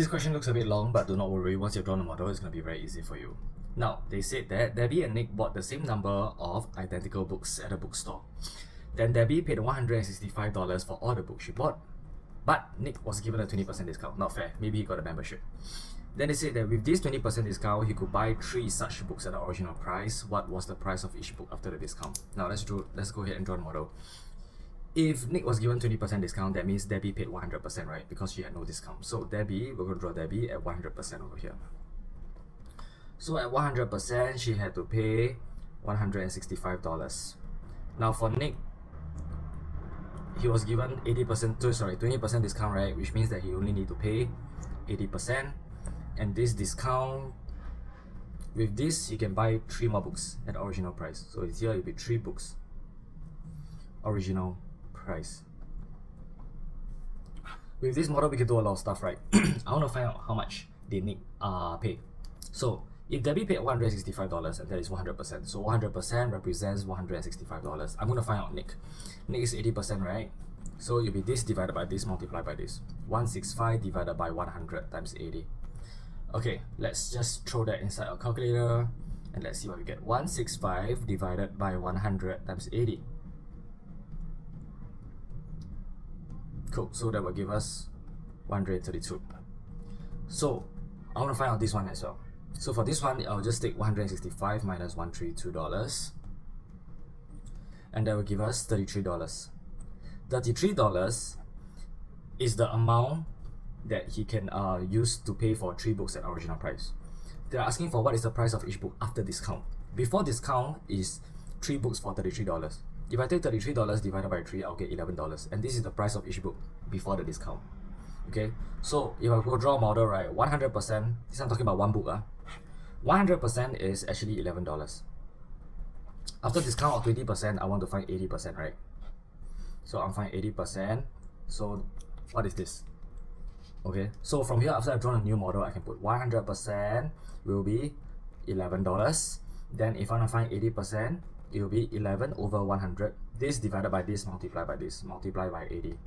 This question looks a bit long, but do not worry, once you've drawn the model, it's going to be very easy for you. Now, they said that Debbie and Nick bought the same number of identical books at a bookstore. Then Debbie paid $165 for all the books she bought, but Nick was given a 20% discount. Not fair, maybe he got a membership. Then they said that with this 20% discount, he could buy 3 such books at the original price. What was the price of each book after the discount? Now let's go ahead and draw the model. If Nick was given 20% discount, that means Debbie paid 100%, right? Because she had no discount. So Debbie, we're going to draw Debbie at 100% over here. So at 100%, she had to pay $165. Now for Nick, he was given 20% discount, right? Which means that he only need to pay 80%. And this discount, with this, he can buy 3 more books at the original price. So it's here, it'll be 3 books. Original price. With this model, we can do a lot of stuff, right? I want to find out how much did Nick pay. So if Debbie paid $165 and that is 100%, so 100% represents $165. I'm going to find out Nick. Nick is 80%, right? So it'll be this divided by this multiplied by this. 165 divided by 100 times 80. Okay, let's just throw that inside our calculator and let's see what we get. 165 divided by 100 times 80. Cool, so that will give us 132. So I want to find out this one as well. So for this one, I'll just take 165 minus $132, and that will give us $33. $33 is the amount that he can use to pay for 3 books at original price. They're asking for what is the price of each book after discount. Before discount is 3 books for $33. If I take $33 divided by 3, I'll get $11. And this is the price of each book before the discount. Okay, so if I go draw a model, right, 100%, this I'm talking about one book. 100% is actually $11. After discount of 20%, I want to find 80%, right? So I'm finding 80%. So what is this? Okay, so from here, after I've drawn a new model, I can put 100% will be $11. Then if I want to find 80%, it will be 11 over 100. This divided by this, multiplied by this, multiplied by 80.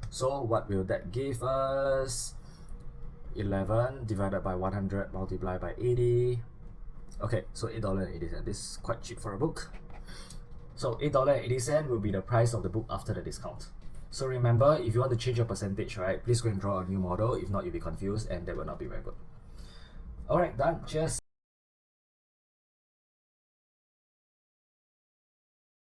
So what will that give us? 11 divided by 100 multiplied by 80. Okay, so $8.80. This is quite cheap for a book. So $8.80 will be the price of the book after the discount. So remember, if you want to change your percentage, right, please go and draw a new model. If not, you'll be confused and that will not be very good. Alright, done. Cheers.